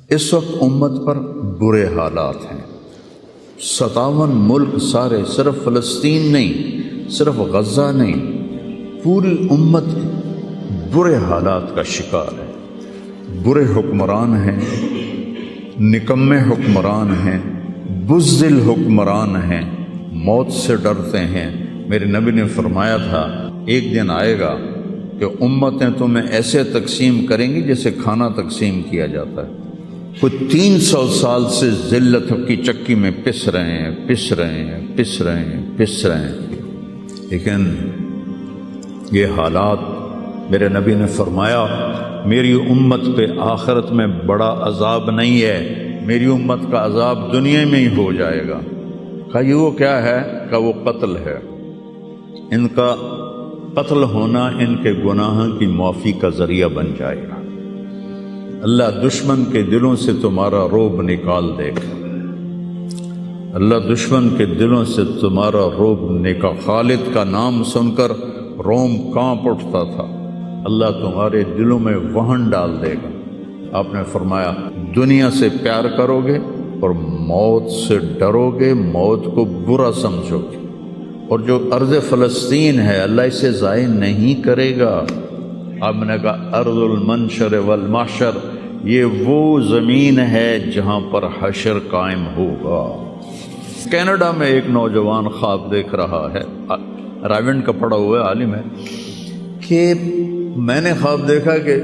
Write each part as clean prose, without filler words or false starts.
اس وقت امت پر برے حالات ہیں۔ 57 ملک سارے، صرف فلسطین نہیں، صرف غزہ نہیں، پوری امت برے حالات کا شکار ہے۔ برے حکمران ہیں، نکمے حکمران ہیں، بزدل حکمران ہیں، موت سے ڈرتے ہیں۔ میرے نبی نے فرمایا تھا ایک دن آئے گا کہ امتیں تمہیں ایسے تقسیم کریں گی جیسے کھانا تقسیم کیا جاتا ہے۔ کچھ 300 سال سے ذلت کی چکی میں پس رہے ہیں، لیکن یہ حالات، میرے نبی نے فرمایا میری امت پہ آخرت میں بڑا عذاب نہیں ہے، میری امت کا عذاب دنیا میں ہی ہو جائے گا۔ کہا یہ وہ کیا ہے؟ کہ وہ قتل ہے۔ ان کا قتل ہونا ان کے گناہوں کی معافی کا ذریعہ بن جائے گا۔ اللہ دشمن کے دلوں سے تمہارا رعب نکال دے گا، اللہ دشمن کے دلوں سے تمہارا رعب نکال۔ خالد کا نام سن کر روم کانپ اٹھتا تھا، اللہ تمہارے دلوں میں وہن ڈال دے گا۔ آپ نے فرمایا دنیا سے پیار کرو گے اور موت سے ڈرو گے، موت کو برا سمجھو گے، اور جو ارض فلسطین ہے اللہ اسے ضائع نہیں کرے گا۔ آپ نے کہا ارض المنشر والمحشر، یہ وہ زمین ہے جہاں پر حشر قائم ہوگا۔ کینیڈا میں ایک نوجوان خواب دیکھ رہا ہے، راونڈ کا پڑھا ہوا ہے، عالم ہے، کہ میں نے خواب دیکھا کہ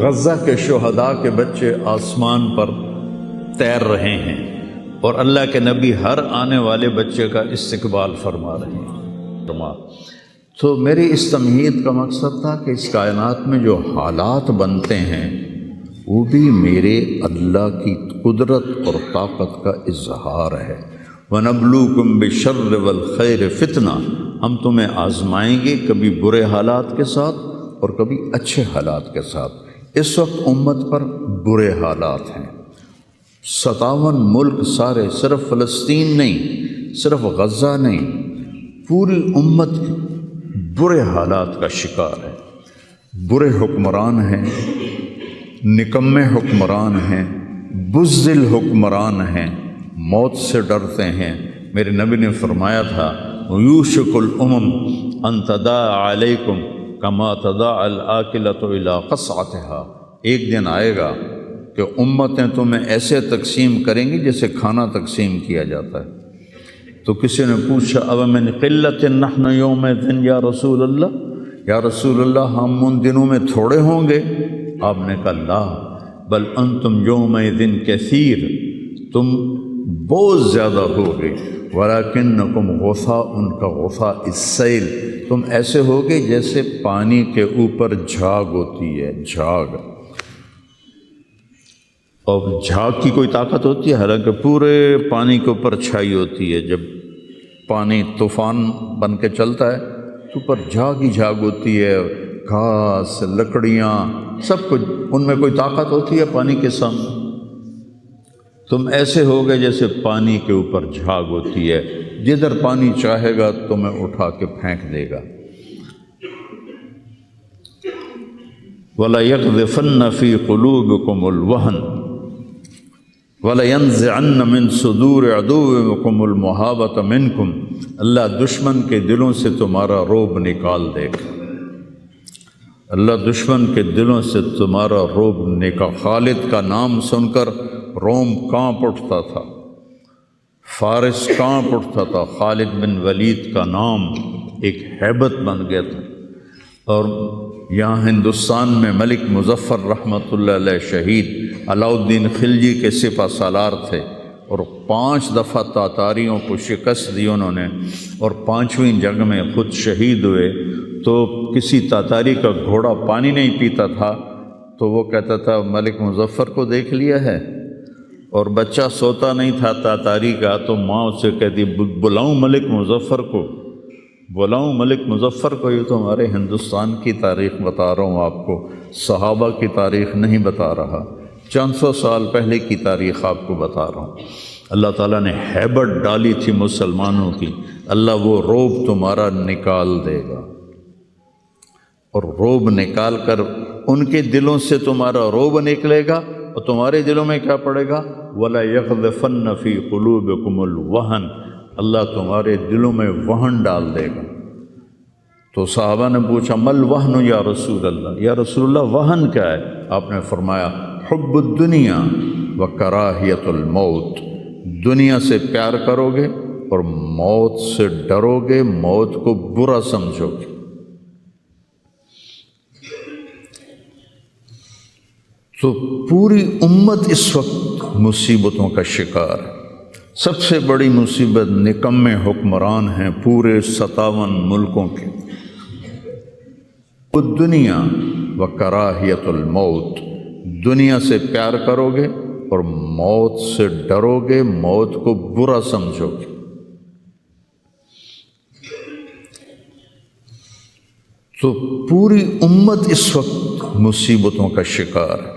غزہ کے شہداء کے بچے آسمان پر تیر رہے ہیں اور اللہ کے نبی ہر آنے والے بچے کا استقبال فرما رہے ہیں۔ تو میری اس تمہید کا مقصد تھا کہ اس کائنات میں جو حالات بنتے ہیں وہ بھی میرے اللہ کی قدرت اور طاقت کا اظہار ہے۔ وَنَبْلُوكُمْ بِالشَّرِّ وَالْخَيْرِ فِتْنَةً، ہم تمہیں آزمائیں گے کبھی برے حالات کے ساتھ اور کبھی اچھے حالات کے ساتھ۔ اس وقت امت پر برے حالات ہیں۔ 57 ملک سارے، صرف فلسطین نہیں، صرف غزہ نہیں، پوری امت برے حالات کا شکار ہے۔ برے حکمران ہیں، نکمے حکمران ہیں، بزدل حکمران ہیں، موت سے ڈرتے ہیں۔ میرے نبی نے فرمایا تھا یوشک الامم ان تداعی علیکم کما تداعی الآکلۃ الی قصعتها، ایک دن آئے گا کہ امتیں تمہیں ایسے تقسیم کریں گی جیسے کھانا تقسیم کیا جاتا ہے۔ تو کسی نے پوچھا اب من قلت نحن یومئذ یا رسول اللہ، یا رسول اللہ ہم ان دنوں میں تھوڑے ہوں گے؟ آپ نے کہا لا بل انتم یومئذ کثیر، تم بہت زیادہ ہوگے، ولیکنکم غثاء کا غثاء السیل، تم ایسے ہوگے جیسے پانی کے اوپر جھاگ ہوتی ہے، جھاگ، اور جھاگ کی کوئی طاقت ہوتی ہے؟ حالانکہ پورے پانی کے اوپر چھائی ہوتی ہے، جب پانی طوفان بن کے چلتا ہے تو اوپر جھاگ ہی جھاگ ہوتی ہے، گھاس، لکڑیاں، سب کچھ، ان میں کوئی طاقت ہوتی ہے پانی کے سامنے؟ تم ایسے ہوگے جیسے پانی کے اوپر جھاگ ہوتی ہے، جدھر پانی چاہے گا تمہیں اٹھا کے پھینک دے گا۔ وَلَيَقْذِفَنَّ فِي قُلُوبِكُمُ الْوَهْنَ وَلَيَنزِعَنَّ مِن صُدُورِ عَدُوِّكُمُ الْمُهَابَةَ مِنكُمْ، اللہ دشمن کے دلوں سے تمہارا رعب نکال دے گا، اللہ دشمن کے دلوں سے تمہارا رعب نکال۔ خالد کا نام سن کر روم کانپ اٹھتا تھا، فارس کانپ اٹھتا تھا۔ خالد بن ولید کا نام ایک ہیبت بن گیا تھا، اور یہاں ہندوستان میں ملک مظفر رحمۃ اللہ علیہ شہید علاؤالدین خلجی کے سپہ سالار تھے، اور 5 دفعہ تاتاریوں کو شکست دی انہوں نے، اور 5ویں جنگ میں خود شہید ہوئے۔ تو کسی تاتاری کا گھوڑا پانی نہیں پیتا تھا تو وہ کہتا تھا ملک مظفر کو دیکھ لیا ہے، اور بچہ سوتا نہیں تھا تاتاری کا تو ماں اسے کہتی بلاؤں ملک مظفر کو، بلاؤں ملک مظفر کو۔ یہ تو ہمارے ہندوستان کی تاریخ بتا رہا ہوں آپ کو، صحابہ کی تاریخ نہیں بتا رہا، 400 سال پہلے کی تاریخ آپ کو بتا رہا ہوں۔ اللہ تعالیٰ نے ہیبت ڈالی تھی مسلمانوں کی، اللہ وہ رعب تمہارا نکال دے گا، اور رعب نکال کر ان کے دلوں سے تمہارا روب نکلے گا اور تمہارے دلوں میں کیا پڑے گا؟ وَلَا يَقْذِفَنَّ فِي قُلُوبِكُمُ الْوَهْنَ، اللہ تمہارے دلوں میں وہن ڈال دے گا۔ تو صحابہ نے پوچھا مل وہن یا رسول اللہ، یا رسول اللہ وہن کیا ہے؟ آپ نے فرمایا حب الدنیا و کراہیت الموت، دنیا سے پیار کرو گے اور موت سے ڈرو گے، موت کو برا سمجھو گے۔ تو پوری امت اس وقت مصیبتوں کا شکار ہے۔ سب سے بڑی مصیبت نکمے حکمران ہیں پورے 57 ملکوں کے۔ دنیا و کراہیت الموت، دنیا سے پیار کرو گے اور موت سے ڈرو گے، موت کو برا سمجھو گے۔ تو پوری امت اس وقت مصیبتوں کا شکار ہے۔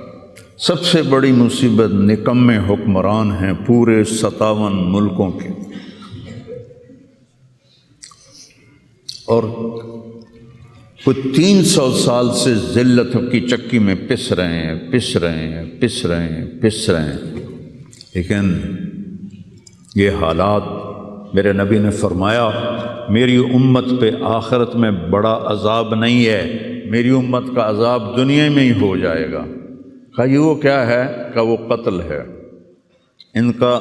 سب سے بڑی مصیبت نکمے حکمران ہیں پورے 57 ملکوں کے، اور کچھ 300 سال سے ذلت کی چکی میں پس رہے ہیں، لیکن یہ حالات، میرے نبی نے فرمایا میری امت پہ آخرت میں بڑا عذاب نہیں ہے، میری امت کا عذاب دنیا میں ہی ہو جائے گا۔ کہا یہ وہ کیا ہے؟ کہ وہ قتل ہے، ان کا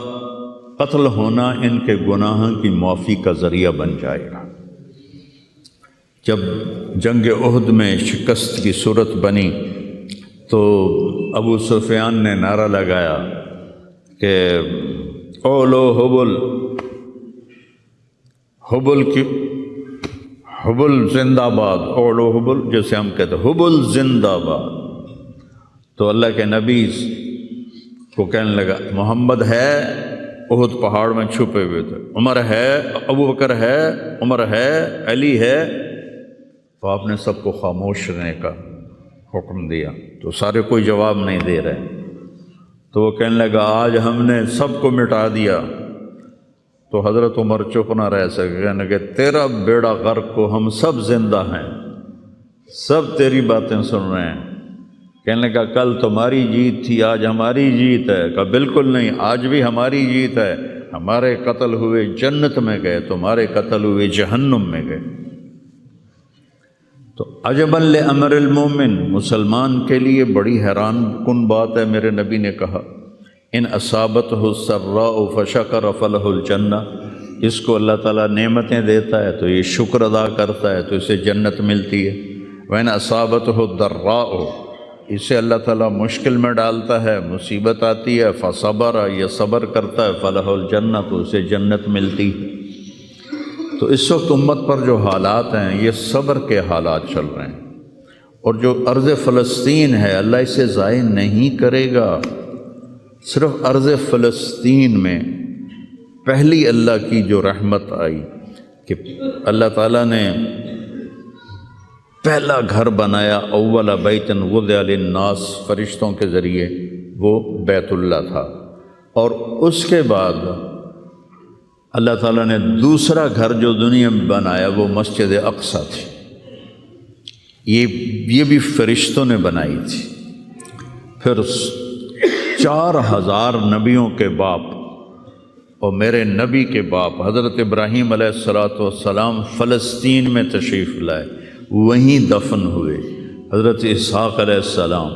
قتل ہونا ان کے گناہوں کی معافی کا ذریعہ بن جائے گا۔ جب جنگ احد میں شکست کی صورت بنی تو ابو سفیان نے نعرہ لگایا کہ اولو حبل زندہ باد، اولو حبل، جیسے ہم کہتے ہیں حبل زندہ باد۔ تو اللہ کے نبی کو کہنے لگا محمد ہے، احد پہاڑ میں چھپے ہوئے تھے، عمر ہے، ابو بکر ہے، عمر ہے، علی ہے۔ تو آپ نے سب کو خاموش رہنے کا حکم دیا، تو سارے کوئی جواب نہیں دے رہے۔ تو وہ کہنے لگا آج ہم نے سب کو مٹا دیا۔ تو حضرت عمر چپ نہ رہ سکے، کہنے لگے تیرا بیڑا غرق کو، ہم سب زندہ ہیں، سب تیری باتیں سن رہے ہیں۔ کہنے لگا کل تمہاری جیت تھی، آج ہماری جیت ہے۔ کہا بالکل نہیں، آج بھی ہماری جیت ہے، ہمارے قتل ہوئے جنت میں گئے، تمہارے قتل ہوئے جہنم میں گئے۔ تو عجباً لامر المومن، مسلمان کے لیے بڑی حیران کن بات ہے، میرے نبی نے کہا ان اصابتہ السراء فشکر فلہ الجنہ، اس کو اللہ تعالیٰ نعمتیں دیتا ہے تو یہ شکر ادا کرتا ہے تو اسے جنت ملتی ہے۔ وَإِنْ أَصَابَتْهُ الضَّرَّاءُ، اسے اللہ تعالیٰ مشکل میں ڈالتا ہے، مصیبت آتی ہے، فصبر، یہ صبر کرتا ہے، فلہ الجنہ، تو اسے جنت ملتی ہے۔ تو اس وقت امت پر جو حالات ہیں یہ صبر کے حالات چل رہے ہیں، اور جو ارض فلسطین ہے اللہ اسے ضائع نہیں کرے گا۔ صرف ارض فلسطین میں پہلی اللہ کی جو رحمت آئی کہ اللہ تعالیٰ نے پہلا گھر بنایا، اول بیت وضع للناس، فرشتوں کے ذریعے، وہ بیت اللہ تھا، اور اس کے بعد اللہ تعالیٰ نے دوسرا گھر جو دنیا میں بنایا وہ مسجد اقصیٰ تھی، یہ بھی فرشتوں نے بنائی تھی۔ پھر 4000 نبیوں کے باپ اور میرے نبی کے باپ حضرت ابراہیم علیہ السلام فلسطین میں تشریف لائے، وہیں دفن ہوئے۔ حضرت اسحاق علیہ السلام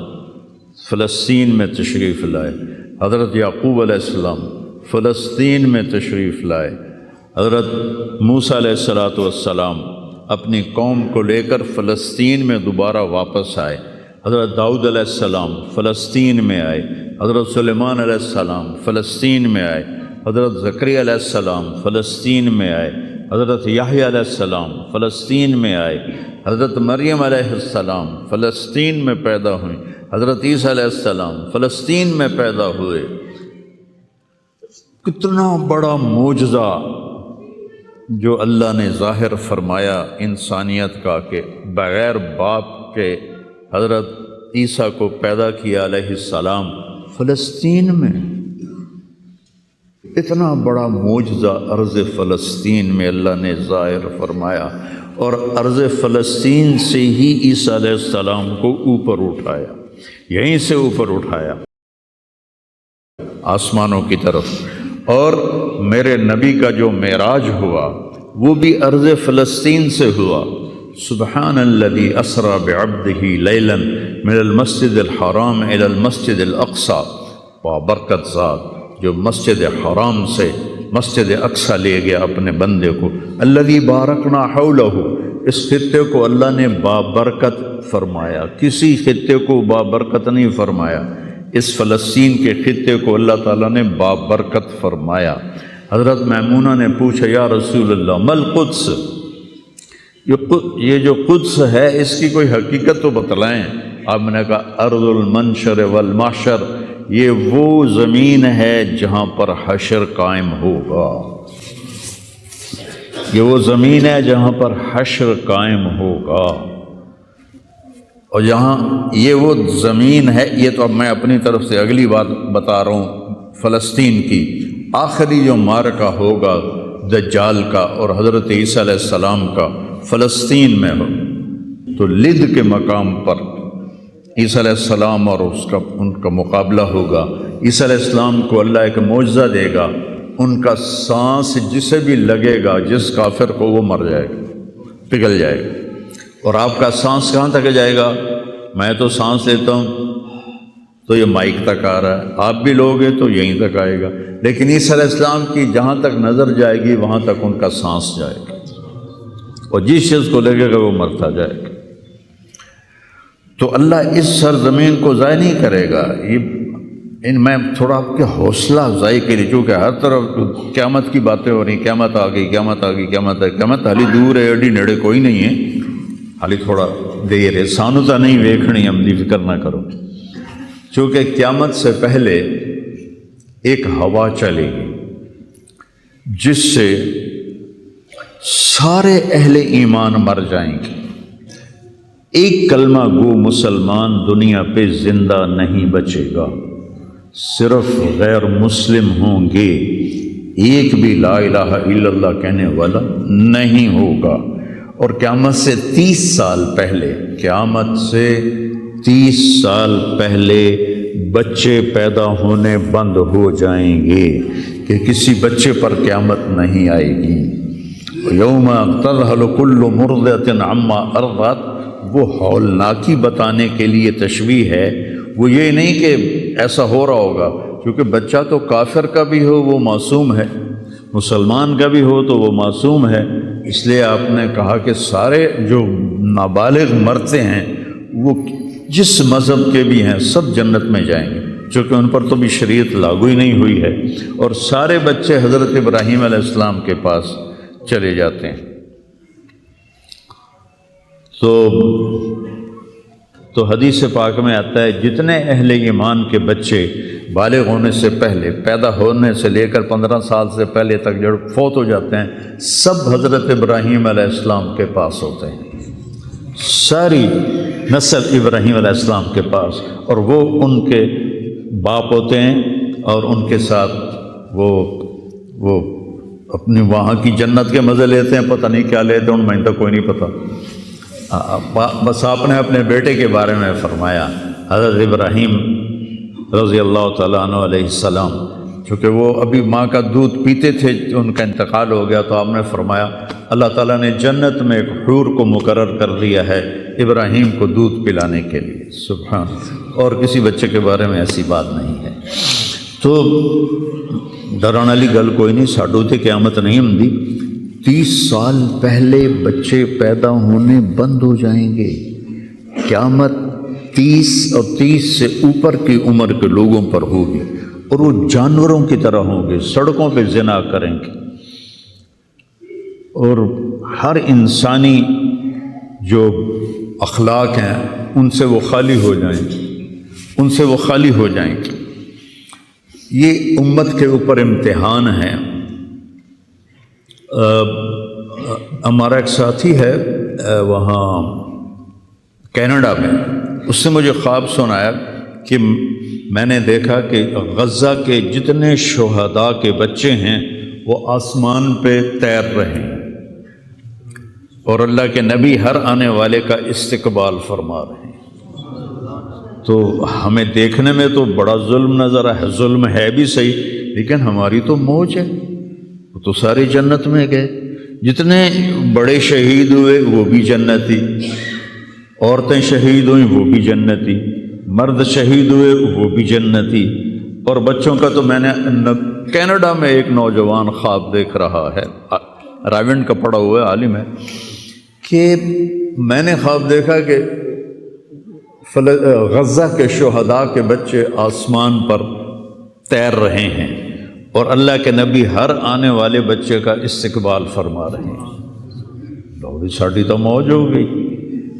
فلسطین میں تشریف لائے، حضرت یعقوب علیہ السلام فلسطین میں تشریف لائے، حضرت موسیٰ علیہ السلام اپنی قوم کو لے کر فلسطین میں دوبارہ واپس آئے، حضرت داؤد علیہ السلام فلسطین میں آئے، حضرت سلیمان علیہ السلام فلسطین میں آئے، حضرت زکریا علیہ السلام فلسطین میں آئے، حضرت یحییٰ علیہ السلام فلسطین میں آئے، حضرت مریم علیہ السلام فلسطین میں پیدا ہوئیں، حضرت عیسیٰ علیہ السلام فلسطین میں پیدا ہوئے۔ کتنا بڑا معجزہ جو اللہ نے ظاہر فرمایا انسانیت کا، کہ بغیر باپ کے حضرت عیسیٰ کو پیدا کیا علیہ السلام فلسطین میں۔ اتنا بڑا معجزہ عرض فلسطین میں اللہ نے ظاہر فرمایا، اور ارض فلسطین سے ہی عیسیٰ علیہ السلام کو اوپر اٹھایا، یہیں سے اوپر اٹھایا آسمانوں کی طرف۔ اور میرے نبی کا جو معراج ہوا وہ بھی ارض فلسطین سے ہوا۔ سبحان الذی اسری بعبدہ لیلا من المسجد الحرام الی المسجد الاقصی، بابرکت ذات جو مسجد حرام سے مسجد اقصی لے گیا اپنے بندے کو۔ الذی بارکنا حولہ، اس خطے کو اللہ نے بابرکت فرمایا، کسی خطے کو بابرکت نہیں فرمایا، اس فلسطین کے خطے کو اللہ تعالیٰ نے بابرکت فرمایا۔ حضرت میمونہ نے پوچھا یا رسول اللہ مل قدس، یہ جو قدس ہے اس کی کوئی حقیقت تو بتلائیں۔ آپ نے کہا ارض المنشر والمحشر، یہ وہ زمین ہے جہاں پر حشر قائم ہوگا، یہ وہ زمین ہے جہاں پر حشر قائم ہوگا۔ اور یہاں یہ وہ زمین ہے، یہ تو اب میں اپنی طرف سے اگلی بات بتا رہا ہوں، فلسطین کی آخری جو معرکہ ہوگا دجال کا اور حضرت عیسیٰ علیہ السلام کا فلسطین میں ہو، تو لد کے مقام پر عیسیٰ علیہ السلام اور ان کا مقابلہ ہوگا۔ عیسیٰ علیہ السلام کو اللہ ایک معجزہ دے گا، ان کا سانس جسے بھی لگے گا، جس کافر کو، وہ مر جائے گا، پگھل جائے گا۔ اور آپ کا سانس کہاں تک جائے گا؟ میں تو سانس لیتا ہوں تو یہ مائک تک آ رہا ہے، آپ بھی لوگ ہیں تو یہیں تک آئے گا، لیکن عیسیٰ علیہ السلام کی جہاں تک نظر جائے گی وہاں تک ان کا سانس جائے گا، اور جس چیز کو لگے گا وہ مرتا جائے گا۔ تو اللہ اس سرزمین کو ضائع نہیں کرے گا۔ میں تھوڑا آپ کے حوصلہ افزائی کے لیے، چونکہ ہر طرف قیامت کی باتیں ہو رہی ہیں، قیامت آ گئی، قیامت آ گئی، قیامت ہے، قیامت حالی دور ہے، ایڈی نیڑے کوئی نہیں ہے، حالی تھوڑا دیر ہے، سانو تا نہیں ویکھنی، ہم دی فکر نہ کرو۔ چونکہ قیامت سے پہلے ایک ہوا چلے گی جس سے سارے اہل ایمان مر جائیں گے، ایک کلمہ گو مسلمان دنیا پہ زندہ نہیں بچے گا، صرف غیر مسلم ہوں گے، ایک بھی لا الہ الا اللہ کہنے والا نہیں ہوگا۔ اور قیامت سے 30 سال پہلے، قیامت سے 30 سال پہلے بچے پیدا ہونے بند ہو جائیں گے کہ کسی بچے پر قیامت نہیں آئے گی۔ یوم تذہل کل مرضعۃ عما ارضعت، وہ ہولناکی بتانے کے لیے تشبیہ ہے، وہ یہ نہیں کہ ایسا ہو رہا ہوگا، کیونکہ بچہ تو کافر کا بھی ہو وہ معصوم ہے، مسلمان کا بھی ہو تو وہ معصوم ہے، اس لیے آپ نے کہا کہ سارے جو نابالغ مرتے ہیں وہ جس مذہب کے بھی ہیں سب جنت میں جائیں گے، چونکہ ان پر تو بھی شریعت لاگو ہی نہیں ہوئی ہے، اور سارے بچے حضرت ابراہیم علیہ السلام کے پاس چلے جاتے ہیں۔ تو حدیث پاک میں آتا ہے جتنے اہل ایمان کے بچے بالغ ہونے سے پہلے، پیدا ہونے سے لے کر 15 سال سے پہلے تک جو فوت ہو جاتے ہیں، سب حضرت ابراہیم علیہ السلام کے پاس ہوتے ہیں، ساری نسل ابراہیم علیہ السلام کے پاس، اور وہ ان کے باپ ہوتے ہیں، اور ان کے ساتھ وہ اپنی وہاں کی جنت کے مزے لیتے ہیں، پتہ نہیں کیا لیتے ہیں، ان میں تو کوئی نہیں پتہ۔ بس آپ نے اپنے بیٹے کے بارے میں فرمایا، حضرت ابراہیم رضی اللہ تعالیٰ عنہ علیہ السلام، چونکہ وہ ابھی ماں کا دودھ پیتے تھے، ان کا انتقال ہو گیا، تو آپ نے فرمایا اللہ تعالیٰ نے جنت میں ایک حور کو مقرر کر دیا ہے ابراہیم کو دودھ پلانے کے لیے، سبحان، اور کسی بچے کے بارے میں ایسی بات نہیں ہے۔ تو ڈران والی گل کوئی نہیں، ساڈو تے قیامت نہیں ہوندی، 30 سال پہلے بچے پیدا ہونے بند ہو جائیں گے، قیامت 30 اور 30 سے اوپر کی عمر کے لوگوں پر ہوگی، اور وہ جانوروں کی طرح ہوں گے، سڑکوں پہ زنا کریں گے، اور ہر انسانی جو اخلاق ہیں ان سے وہ خالی ہو جائیں گے، ان سے وہ خالی ہو جائیں گے۔ یہ امت کے اوپر امتحان ہے۔ ہمارا ایک ساتھی ہے وہاں کینیڈا میں، اس نے مجھے خواب سنایا کہ میں نے دیکھا کہ غزہ کے جتنے شہداء کے بچے ہیں وہ آسمان پہ تیر رہے ہیں، اور اللہ کے نبی ہر آنے والے کا استقبال فرما رہے ہیں۔ تو ہمیں دیکھنے میں تو بڑا ظلم نظر ہے، ظلم ہے بھی صحیح، لیکن ہماری تو موج ہے، وہ تو سارے جنت میں گئے۔ جتنے بڑے شہید ہوئے وہ بھی جنتی، عورتیں شہید ہوئیں وہ بھی جنتی، مرد شہید ہوئے وہ بھی جنتی۔ اور بچوں کا تو میں نے کینیڈا میں ایک نوجوان خواب دیکھ رہا ہے، راونڈ کا پڑھا ہوا ہے، عالم ہے، کہ میں نے خواب دیکھا کہ غزہ کے شہداء کے بچے آسمان پر تیر رہے ہیں اور اللہ کے نبی ہر آنے والے بچے کا استقبال فرما رہے ہیں۔ لوگ ساڑھی تو موج ہو گئی،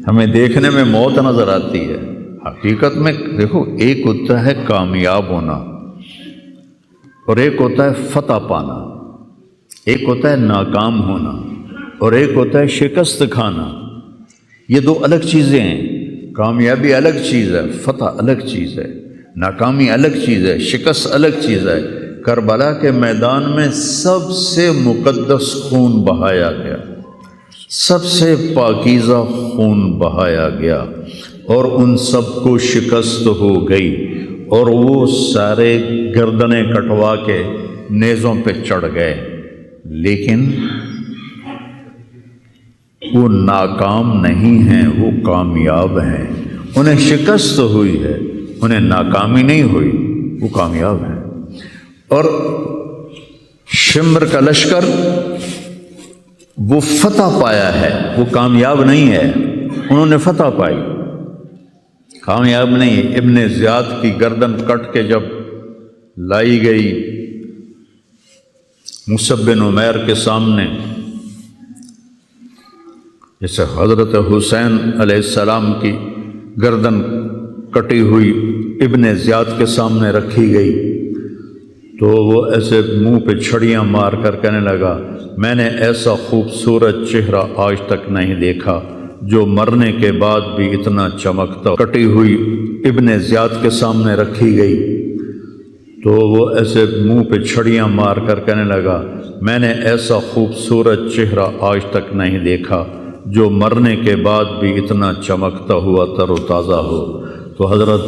ہمیں دیکھنے میں موت نظر آتی ہے، حقیقت میں دیکھو ایک ہوتا ہے کامیاب ہونا اور ایک ہوتا ہے فتح پانا، ایک ہوتا ہے ناکام ہونا اور ایک ہوتا ہے شکست کھانا۔ یہ دو الگ چیزیں ہیں، کامیابی الگ چیز ہے، فتح الگ چیز ہے، ناکامی الگ چیز ہے، شکست الگ چیز ہے۔ کربلا کے میدان میں سب سے مقدس خون بہایا گیا، سب سے پاکیزہ خون بہایا گیا اور ان سب کو شکست ہو گئی اور وہ سارے گردنیں کٹوا کے نیزوں پہ چڑھ گئے، لیکن وہ ناکام نہیں ہیں، وہ کامیاب ہیں۔ انہیں شکست ہوئی ہے، انہیں ناکامی نہیں ہوئی، وہ کامیاب ہیں۔ اور شمر کا لشکر وہ فتح پایا ہے، وہ کامیاب نہیں ہے، انہوں نے فتح پائی، کامیاب نہیں ہے۔ ابن زیاد کی گردن کٹ کے جب لائی گئی مصعب بن عمیر کے سامنے، جیسے حضرت حسین علیہ السلام کی گردن کٹی ہوئی ابن زیاد کے سامنے رکھی گئی، تو وہ ایسے منہ پہ چھڑیاں مار کر کہنے لگا، میں نے ایسا خوبصورت چہرہ آج تک نہیں دیکھا جو مرنے کے بعد بھی اتنا چمکتا۔ کٹی ہوئی ابن زیاد کے سامنے رکھی گئی تو وہ ایسے منہ پہ چھڑیاں مار کر کہنے لگا، میں نے ایسا خوبصورت چہرہ آج تک نہیں دیکھا جو مرنے کے بعد بھی اتنا چمکتا ہوا تر و تازہ ہو۔ تو حضرت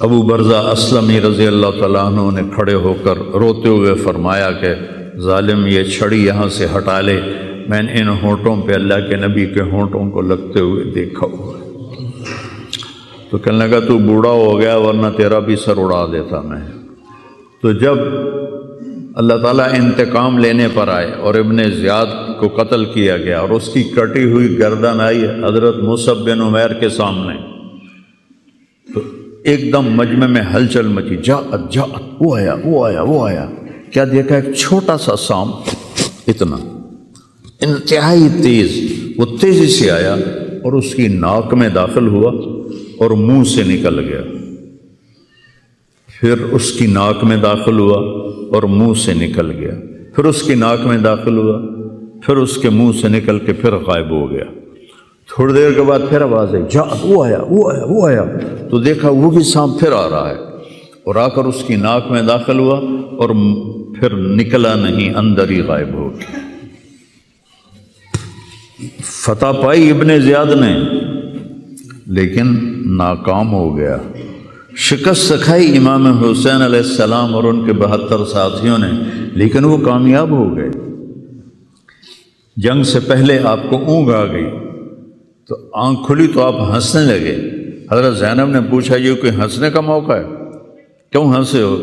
ابو برزہ اسلمی رضی اللہ تعالیٰ عنہ نے کھڑے ہو کر روتے ہوئے فرمایا کہ ظالم یہ چھڑی یہاں سے ہٹا لے، میں نے ان ہونٹوں پہ اللہ کے نبی کے ہونٹوں کو لگتے ہوئے دیکھا ہوا ہے۔ تو کہنے لگا تو بوڑھا ہو گیا ورنہ تیرا بھی سر اڑا دیتا میں۔ تو جب اللہ تعالیٰ انتقام لینے پر آئے اور ابن زیاد کو قتل کیا گیا اور اس کی کٹی ہوئی گردن آئی حضرت مصعب بن عمیر کے سامنے، تو ایک دم مجمع میں ہلچل مچی، جاءت جاءت، وہ آیا وہ آیا وہ آیا۔ کیا دیکھا؟ ایک چھوٹا سا سانپ، اتنا انتہائی تیز، وہ تیزی سے آیا اور اس کی ناک میں داخل ہوا اور منہ سے نکل گیا، پھر اس کی ناک میں داخل ہوا اور منہ سے نکل گیا، پھر اس کی ناک میں داخل ہوا، پھر اس کے منہ سے نکل کے پھر غائب ہو گیا۔ تھوڑی دیر کے بعد پھر آواز آئی، جا وہ آیا وہ آیا وہ آیا۔ تو دیکھا وہ بھی سانپ پھر آ رہا ہے اور آ کر اس کی ناک میں داخل ہوا اور پھر نکلا نہیں، اندر ہی غائب ہو گیا۔ فتح پائی ابن زیاد نے لیکن ناکام ہو گیا، شکست سکھائی امام حسین علیہ السلام اور ان کے 72 ساتھیوں نے، لیکن وہ کامیاب ہو گئے۔ جنگ سے پہلے آپ کو اونگ آ گئی تو آنکھ کھلی تو آپ ہنسنے لگے۔ حضرت زینب نے پوچھا یہ کوئی ہنسنے کا موقع ہے، کیوں ہنسے ہو؟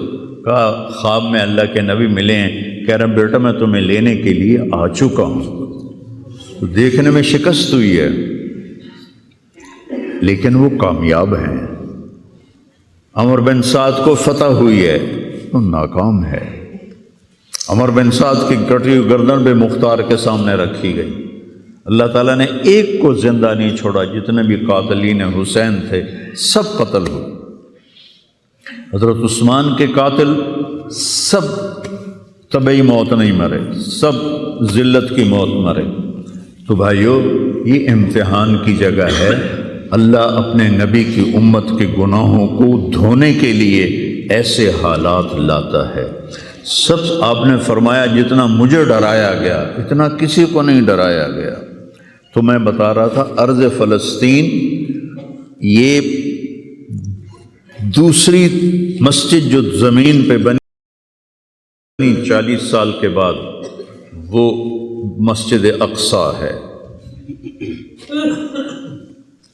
کہا خواب میں اللہ کے نبی ملے ہیں، کہہ رہے بیٹا میں تمہیں لینے کے لیے آ چکا ہوں۔ تو دیکھنے میں شکست ہوئی ہے لیکن وہ کامیاب ہیں۔ عمر بن سعد کو فتح ہوئی ہے، وہ ناکام ہے۔ عمر بن سعد کی کٹی ہوئی گردن بے مختار کے سامنے رکھی گئی، اللہ تعالیٰ نے ایک کو زندہ نہیں چھوڑا، جتنے بھی قاتلین حسین تھے سب قتل ہوئے۔ حضرت عثمان کے قاتل سب طبعی موت نہیں مرے، سب ذلت کی موت مرے۔ تو بھائیو یہ امتحان کی جگہ ہے، اللہ اپنے نبی کی امت کے گناہوں کو دھونے کے لیے ایسے حالات لاتا ہے۔ سب آپ نے فرمایا جتنا مجھے ڈرایا گیا اتنا کسی کو نہیں ڈرایا گیا۔ تو میں بتا رہا تھا ارض فلسطین یہ دوسری مسجد جو زمین پہ بنی 40 سال کے بعد وہ مسجد اقصی ہے۔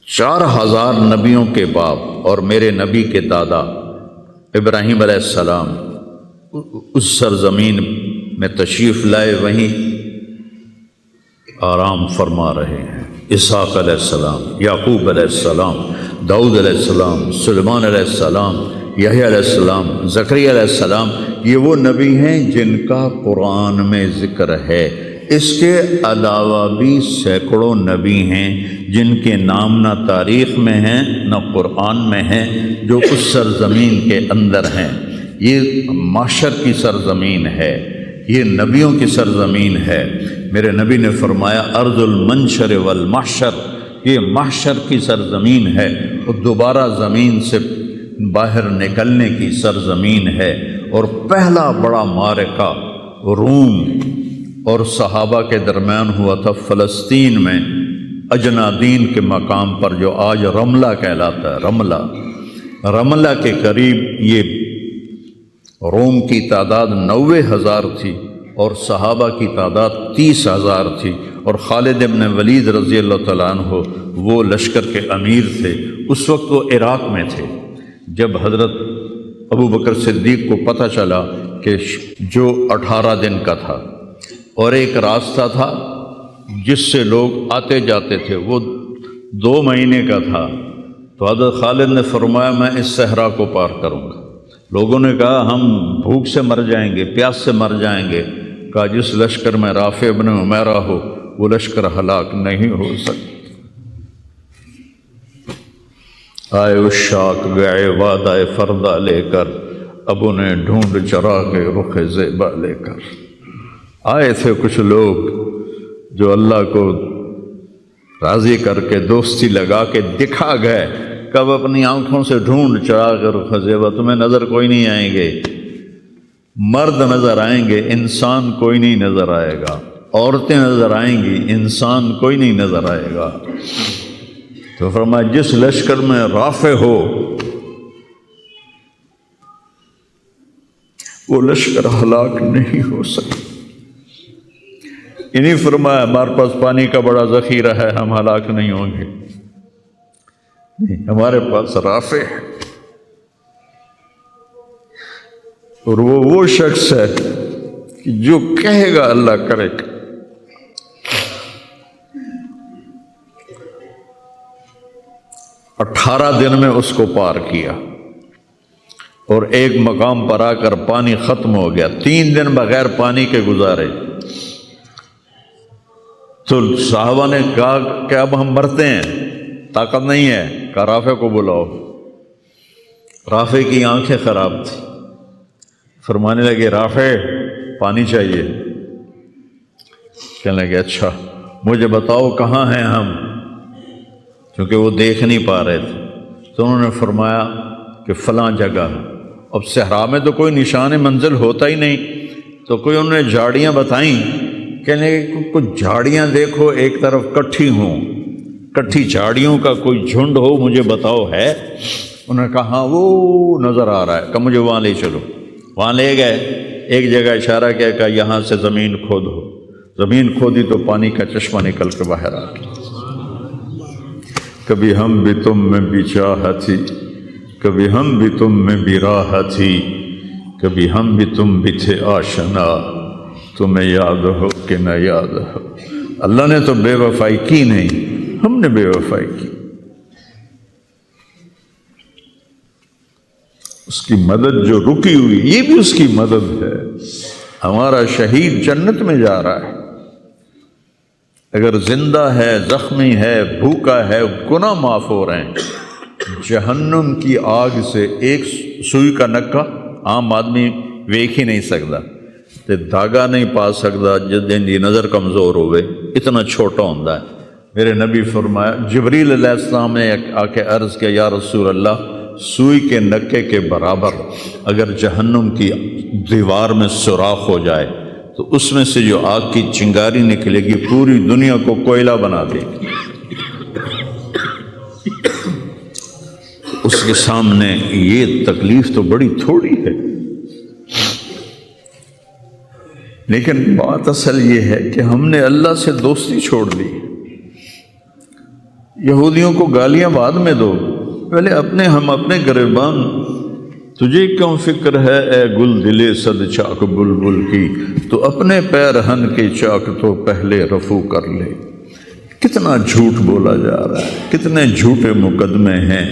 4000 نبیوں کے باپ اور میرے نبی کے دادا ابراہیم علیہ السلام اس سرزمین میں تشریف لائے، وہیں آرام فرما رہے ہیں۔ اسحاق علیہ السلام، یعقوب علیہ السلام، داؤد علیہ السلام، سلیمان علیہ السلام، یحییٰ علیہ السلام، زکریا علیہ السلام، یہ وہ نبی ہیں جن کا قرآن میں ذکر ہے۔ اس کے علاوہ بھی سینکڑوں نبی ہیں جن کے نام نہ تاریخ میں ہیں نہ قرآن میں ہیں، جو اس سرزمین کے اندر ہیں۔ یہ معاشر کی سرزمین ہے، یہ نبیوں کی سرزمین ہے۔ میرے نبی نے فرمایا ارض المنشر والمحشر، یہ محشر کی سرزمین ہے اور دوبارہ زمین سے باہر نکلنے کی سرزمین ہے۔ اور پہلا بڑا معرکہ روم اور صحابہ کے درمیان ہوا تھا فلسطین میں، اجنادین کے مقام پر، جو آج رملہ کہلاتا ہے۔ رملہ کے قریب یہ روم کی تعداد 90,000 تھی اور صحابہ کی تعداد 30,000 تھی، اور خالد بن ولید رضی اللہ تعالیٰ عنہ وہ لشکر کے امیر تھے۔ اس وقت وہ عراق میں تھے جب حضرت ابو بکر صدیق کو پتہ چلا کہ جو 18 دن کا تھا اور ایک راستہ تھا جس سے لوگ آتے جاتے تھے وہ 2 مہینے کا تھا، تو حضرت خالد نے فرمایا میں اس صحرا کو پار کروں گا۔ لوگوں نے کہا ہم بھوک سے مر جائیں گے، پیاس سے مر جائیں گے۔ کہا جس لشکر میں رافع ابن عمیرہ ہو وہ لشکر ہلاک نہیں ہو سکتا۔ آئے اشاق گئے وعدہ فردہ لے کر، ابو نے ڈھونڈ چرا کے رخ زیبا لے کر۔ آئے تھے کچھ لوگ جو اللہ کو راضی کر کے دوستی لگا کے دکھا گئے، کب اپنی آنکھوں سے ڈھونڈ چرا کے رخ زیبا، تمہیں نظر کوئی نہیں آئیں گے، مرد نظر آئیں گے، انسان کوئی نہیں نظر آئے گا، عورتیں نظر آئیں گی، انسان کوئی نہیں نظر آئے گا۔ تو فرمایا جس لشکر میں رافع ہو وہ لشکر ہلاک نہیں ہو سکتا۔ انہیں فرمایا ہمارے پاس پانی کا بڑا ذخیرہ ہے، ہم ہلاک نہیں ہوں گے، نہیں، ہمارے پاس رافع ہے، اور وہ شخص ہے کہ جو کہے گا اللہ کرے گا۔ اٹھارہ دن میں اس کو پار کیا، اور ایک مقام پر آ کر پانی ختم ہو گیا، 3 دن بغیر پانی کے گزارے۔ تو صحابہ نے کہا کہ اب ہم مرتے ہیں، طاقت نہیں ہے، کہا رافع کو بلاؤ۔ رافع کی آنکھیں خراب تھیں، فرمانے لگے رافع پانی چاہیے۔ کہنے لگے اچھا مجھے بتاؤ کہاں ہیں ہم، کیونکہ وہ دیکھ نہیں پا رہے تھے۔ تو انہوں نے فرمایا کہ فلاں جگہ۔ اب صحرا میں تو کوئی نشان منزل ہوتا ہی نہیں، تو کوئی انہوں نے جھاڑیاں بتائیں، کہنے لگے کچھ جھاڑیاں دیکھو ایک طرف کٹھی ہوں، کٹھی جھاڑیوں کا کوئی جھنڈ ہو، مجھے بتاؤ ہے؟ انہوں نے کہا ہاں وہ نظر آ رہا ہے، کہ مجھے وہاں لے چلو۔ وہاں لے گئے، ایک جگہ اشارہ کیا کہ یہاں سے زمین کھودو۔ زمین کھودی تو پانی کا چشمہ نکل کے باہر آ گیا۔ کبھی ہم بھی تم میں بھی چاہ تھی، کبھی ہم بھی تم میں بھی راہ تھی، کبھی ہم بھی تم بھی تھے آشنا، تمہیں یاد ہو کہ نہ یاد ہو۔ اللہ نے تو بے وفائی کی نہیں، ہم نے بے وفائی کی۔ اس کی مدد جو رکی ہوئی، یہ بھی اس کی مدد ہے۔ ہمارا شہید جنت میں جا رہا ہے، اگر زندہ ہے، زخمی ہے، بھوکا ہے، گناہ معاف ہو رہے ہیں۔ جہنم کی آگ سے ایک سوئی کا نکا عام آدمی ویکھ ہی نہیں سکتا، تے دھاگا نہیں پا سکتا جس دن دی نظر کمزور ہوئے، اتنا چھوٹا ہوتا ہے۔ میرے نبی فرمایا، جبریل علیہ السلام نے آ کے عرض کیا یا رسول اللہ، سوئی کے نکے کے برابر اگر جہنم کی دیوار میں سوراخ ہو جائے تو اس میں سے جو آگ کی چنگاری نکلے گی پوری دنیا کو کوئلہ بنا دے گی۔ اس کے سامنے یہ تکلیف تو بڑی تھوڑی ہے، لیکن بات اصل یہ ہے کہ ہم نے اللہ سے دوستی چھوڑ دی۔ یہودیوں کو گالیاں بعد میں دو، پہلے ہم اپنے گریبان، تجھے کیوں فکر ہے اے گل دلے صد چاک بلبل کی، تو اپنے پیرہن کے چاک تو پہلے رفو کر لے۔ کتنا جھوٹ بولا جا رہا ہے، کتنے جھوٹے مقدمے ہیں،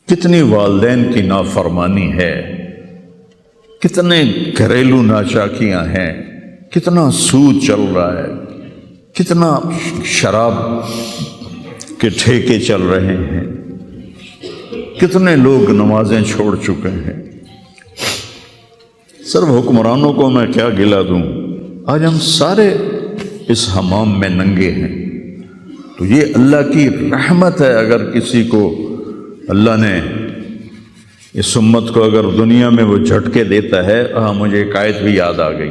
کتنی والدین کی نافرمانی ہے، کتنے گھریلو ناچاکیاں ہیں، کتنا سود چل رہا ہے، کتنا شراب کے ٹھیکے چل رہے ہیں، کتنے لوگ نمازیں چھوڑ چکے ہیں۔ صرف حکمرانوں کو میں کیا گلہ دوں، آج ہم سارے اس حمام میں ننگے ہیں۔ تو یہ اللہ کی رحمت ہے، اگر کسی کو اللہ نے اس امت کو اگر دنیا میں وہ جھٹکے دیتا ہے۔ مجھے ایک آیت بھی یاد آ گئی،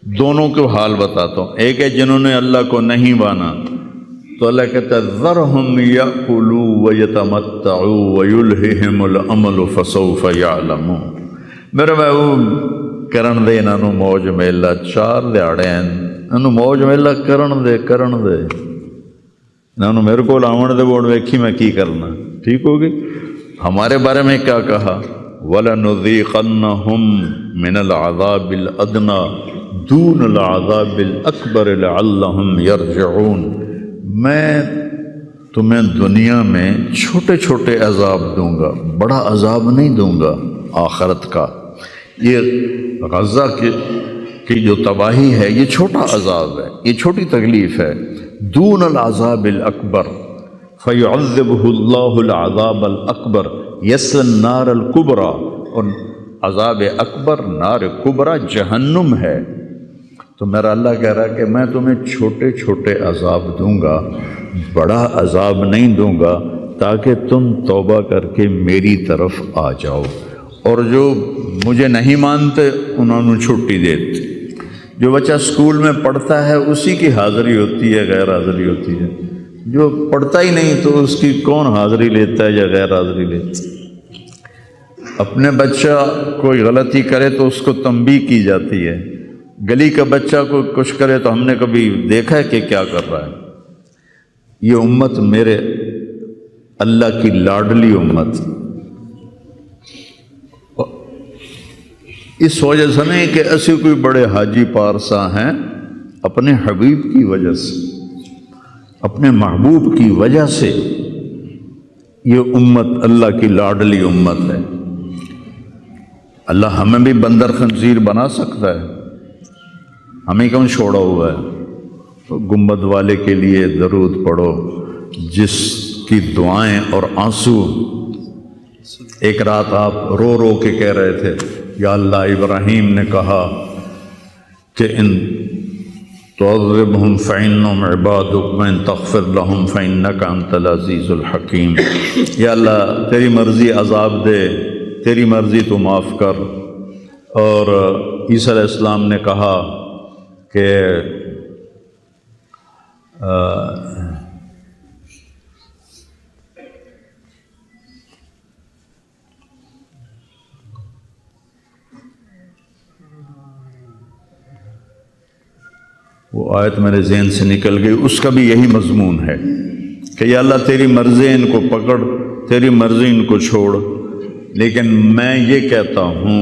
دونوں کو حال بتاتا ہوں۔ ایک ہے جنہوں نے اللہ کو نہیں مانا، تو اللہ کہتا ہے ذرہم یأکلوا ویتمتعوا ویلہہم الامل فسوف یعلمون۔ میرے محبوب کرن دے انہوں موج میلہ، 4 دہاڑے انہوں موج میلہ کرن دے انہوں میرے کو آون دے بوڑ ویکھی میں کی کرنا، ٹھیک ہوگی۔ ہمارے بارے میں کیا کہا، وَلَنُذِيقَنَّهُم مِّنَ الْعَذَابِ الْأَدْنَىٰ دُونَ الْعَذَابِ الْأَكْبَرِ لَعَلَّهُمْ يَرْجِعُونَ۔ میں تمہیں دنیا میں چھوٹے چھوٹے عذاب دوں گا، بڑا عذاب نہیں دوں گا آخرت کا۔ یہ غزہ کی جو تباہی ہے یہ چھوٹا عذاب ہے، یہ چھوٹی تکلیف ہے۔ دون العذاب الاکبر فیعذبہ اللہ العذاب الاکبر یصلی النار الکبریٰ، اور عذاب اکبر نار کبریٰ جہنم ہے۔ تو میرا اللہ کہہ رہا ہے کہ میں تمہیں چھوٹے چھوٹے عذاب دوں گا، بڑا عذاب نہیں دوں گا، تاکہ تم توبہ کر کے میری طرف آ جاؤ، اور جو مجھے نہیں مانتے انہوں نے چھٹی دیتے۔ جو بچہ اسکول میں پڑھتا ہے اسی کی حاضری ہوتی ہے، غیر حاضری ہوتی ہے۔ جو پڑھتا ہی نہیں تو اس کی کون حاضری لیتا ہے یا غیر حاضری لیتا ہے۔ اپنے بچہ کوئی غلطی کرے تو اس کو تنبیہ کی جاتی ہے، گلی کا بچہ کو کچھ کرے تو ہم نے کبھی دیکھا ہے کہ کیا کر رہا ہے۔ یہ امت میرے اللہ کی لاڈلی امت، اس وجہ سے نہیں کہ ایسے کوئی بڑے حاجی پارسا ہیں، اپنے حبیب کی وجہ سے، اپنے محبوب کی وجہ سے یہ امت اللہ کی لاڈلی امت ہے۔ اللہ ہمیں بھی بندر خنزیر بنا سکتا ہے، ہمیں کیوں چھوڑا ہوا ہے؟ تو گنبد والے کے لیے درود پڑھو، جس کی دعائیں اور آنسو، ایک رات آپ رو رو کے کہہ رہے تھے یا اللہ، ابراہیم نے کہا کہ ان تعذبہم فإنہم عبادک وإن تغفر لہم فإنک انت العزیز الحکیم۔ یا اللہ تیری مرضی عذاب دے، تیری مرضی تو معاف کر۔ اور عیسیٰ علیہ السلام نے کہا کہ وہ آیت میرے ذہن سے نکل گئی، اس کا بھی یہی مضمون ہے کہ یا اللہ تیری مرضی ان کو پکڑ، تیری مرضی ان کو چھوڑ، لیکن میں یہ کہتا ہوں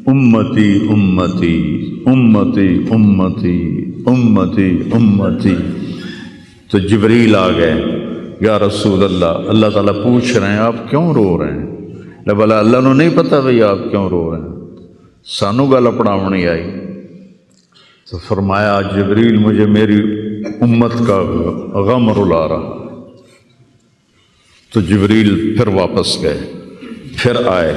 امتی امتی امتی امتی امتی امتی۔ تو جبریل آ گئے، یا رسول اللہ، اللہ تعالیٰ پوچھ رہے ہیں آپ کیوں رو رہے ہیں؟ بلا اللہ نے نہیں پتا بھئی آپ کیوں رو رہے ہیں، سانو گل پڑھاونی آئی۔ تو فرمایا جبریل مجھے میری امت کا غم رلا رہا۔ تو جبریل پھر واپس گئے، پھر آئے،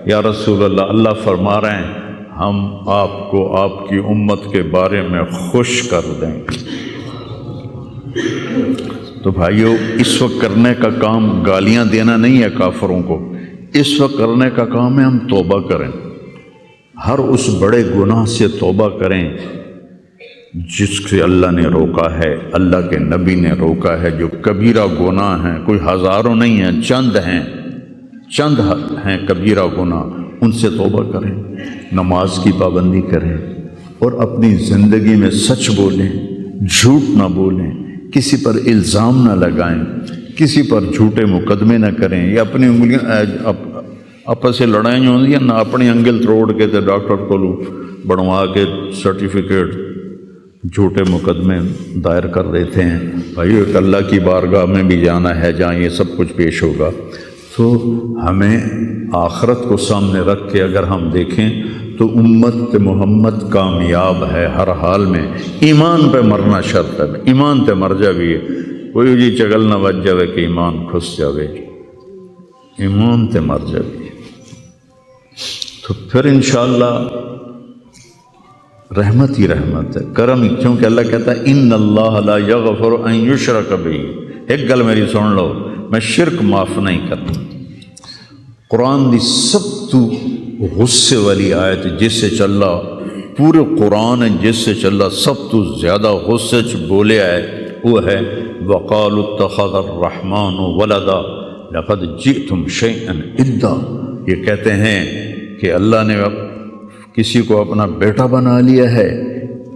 یا رسول اللہ، اللہ فرما رہے ہیں ہم آپ کو آپ کی امت کے بارے میں خوش کر دیں گے۔ تو بھائیو، اس وقت کرنے کا کام گالیاں دینا نہیں ہے کافروں کو، اس وقت کرنے کا کام ہے ہم توبہ کریں، ہر اس بڑے گناہ سے توبہ کریں جس سے اللہ نے روکا ہے، اللہ کے نبی نے روکا ہے۔ جو کبیرہ گناہ ہیں، کوئی ہزاروں نہیں ہیں، چند ہیں کبیرہ گناہ، ان سے توبہ کریں، نماز کی پابندی کریں، اور اپنی زندگی میں سچ بولیں، جھوٹ نہ بولیں، کسی پر الزام نہ لگائیں، کسی پر جھوٹے مقدمے نہ کریں، یا اپنی انگلیاں آپس سے لڑائیں ہوتی ہیں نہ، اپنی انگل توڑ کے تو ڈاکٹر کو بنوا کے سرٹیفکیٹ جھوٹے مقدمے دائر کر دیتے ہیں۔ بھائی ایک اللہ کی بارگاہ میں بھی جانا ہے جہاں یہ سب کچھ پیش ہوگا۔ تو ہمیں آخرت کو سامنے رکھ کے اگر ہم دیکھیں تو امت محمد کامیاب ہے ہر حال میں۔ ایمان پہ مرنا شرط ہے، ایمان تے مر جاوی ہے، کوئی جی چگل نہ بچ جاوے کہ ایمان کھس جاوے، ایمان تے مر جاوی۔ تو پھر انشاءاللہ رحمت ہی رحمت ہے، کرم ہی، کیونکہ اللہ کہتا ہے ان اللہ لا یغفر ان یشرک بہ۔ ایک گل میری سن لو، میں شرک معاف نہیں کرتا۔ قرآن دی سب تو غصے والی آیت جس سے چلا پورے قرآن جس سے چلا سب تو زیادہ غصے چ بولے آئے وہ ہے وَقَالُوا اتَّخَذَ الرَّحْمَنُ وَلَدًا لَقَدْ جِئْتُمْ شَيْئًا إِدًّا۔ یہ کہتے ہیں کہ اللہ نے کسی کو اپنا بیٹا بنا لیا ہے،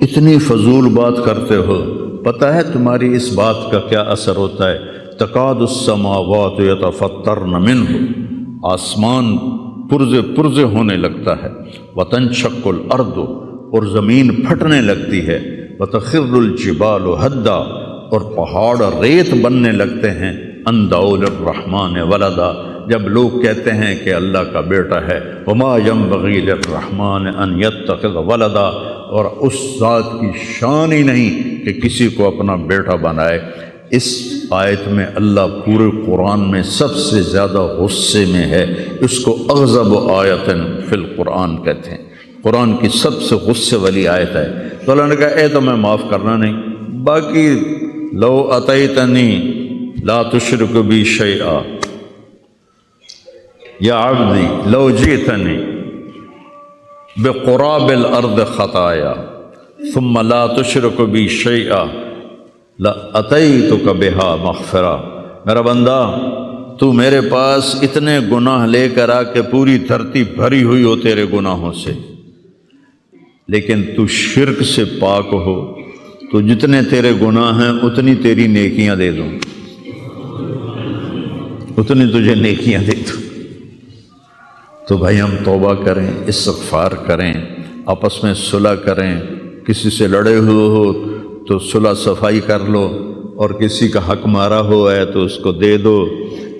اتنی فضول بات کرتے ہو، پتہ ہے تمہاری اس بات کا کیا اثر ہوتا ہے؟ تکاد السماوات یتفطرن منہ، آسمان پرزے ہونے لگتا ہے، وتنشق الارض، اور زمین پھٹنے لگتی ہے، وتخر الجبال ہدا، اور پہاڑ ریت بننے لگتے ہیں، ان دعوا للرحمن ولدا، جب لوگ کہتے ہیں کہ اللہ کا بیٹا ہے، وما ينبغي للرحمن ان يتخذ ولدا، اور اس ذات کی شان ہی نہیں کہ کسی کو اپنا بیٹا بنائے۔ اس آیت میں اللہ پورے قرآن میں سب سے زیادہ غصے میں ہے، اس کو اغضب آیت فی القرآن کہتے ہیں، قرآن کی سب سے غصے والی آیت ہے۔ تو اللہ نے کہا اے تو میں معاف کرنا نہیں، باقی لو اتیتنی لا تشرک بی شیئا یا عبدی لو جئتنی بقراب الارض خطایا ثم لا تشرک بی شیئا لَأَتَيْتُكَ بِهَا مَغْفِرَةً۔ میرا بندہ تو میرے پاس اتنے گناہ لے کر آ کے پوری دھرتی بھری ہوئی ہو تیرے گناہوں سے، لیکن تو شرک سے پاک ہو، تو جتنے تیرے گناہ ہیں اتنی تیری نیکیاں دے دوں، اتنی تجھے نیکیاں دے دوں۔ تو بھائی ہم توبہ کریں، استغفار کریں، آپس میں صلح کریں، کسی سے لڑے ہوئے ہو تو صلح صفائی کر لو، اور کسی کا حق مارا ہوا ہے تو اس کو دے دو،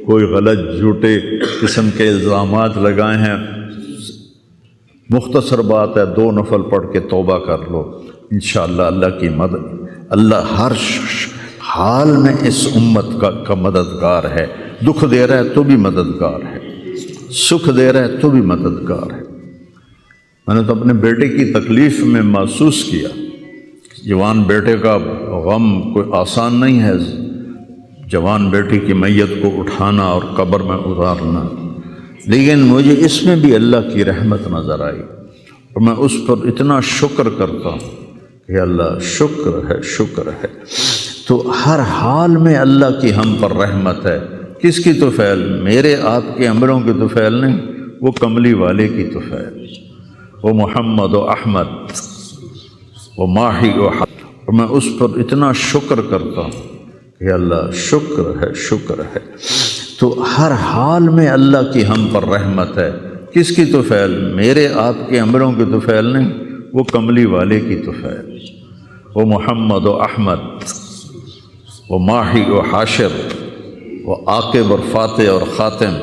کوئی غلط جھوٹے قسم کے الزامات لگائے ہیں، مختصر بات ہے 2 نفل پڑھ کے توبہ کر لو، انشاءاللہ اللہ کی مدد، اللہ ہر حال میں اس امت کا مددگار ہے، دکھ دے رہا ہے تو بھی مددگار ہے، سکھ دے رہا ہے تو بھی مددگار ہے۔ میں نے تو اپنے بیٹے کی تکلیف میں محسوس کیا، جوان بیٹے کا غم کوئی آسان نہیں ہے، جوان بیٹی کی میت کو اٹھانا اور قبر میں اتارنا، لیکن مجھے اس میں بھی اللہ کی رحمت نظر آئی، اور میں اس پر اتنا شکر کرتا ہوں کہ اللہ شکر ہے، شکر ہے۔ تو ہر حال میں اللہ کی ہم پر رحمت ہے۔ کس کی طفیل؟ میرے آپ کے امروں کی طفیل نہیں، وہ کملی والے کی طفیل، وہ محمد و احمد وہ ماہی و حق، اور میں اس پر اتنا شکر کرتا ہوں کہ اللہ شکر ہے، شکر ہے۔ تو ہر حال میں اللہ کی ہم پر رحمت ہے۔ کس کی طفیل؟ میرے آپ کے امروں کی طفیل نہیں، وہ کملی والے کی طفیل، وہ محمد و احمد وہ ماہی و حاشر وہ عاقب اور فاتح اور خاتم،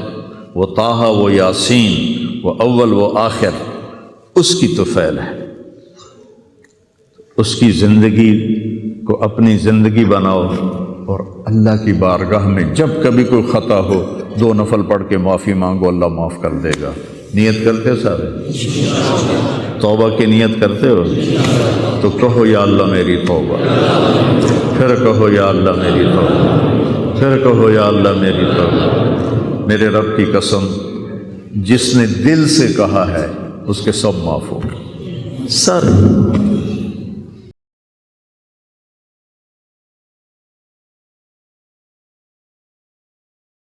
وہ طٰہٰ وہ یاسین، وہ اول وہ آخر، اس کی طفیل ہے۔ اس کی زندگی کو اپنی زندگی بناؤ، اور اللہ کی بارگاہ میں جب کبھی کوئی خطا ہو 2 نفل پڑھ کے معافی مانگو، اللہ معاف کر دے گا۔ نیت کرتے ہو سارے؟ توبہ کی نیت کرتے ہو؟ تو کہو یا اللہ میری توبہ، پھر کہو یا اللہ میری توبہ، پھر کہو یا اللہ میری توبہ۔ میرے رب کی قسم جس نے دل سے کہا ہے اس کے سب معاف ہو گئے۔ سر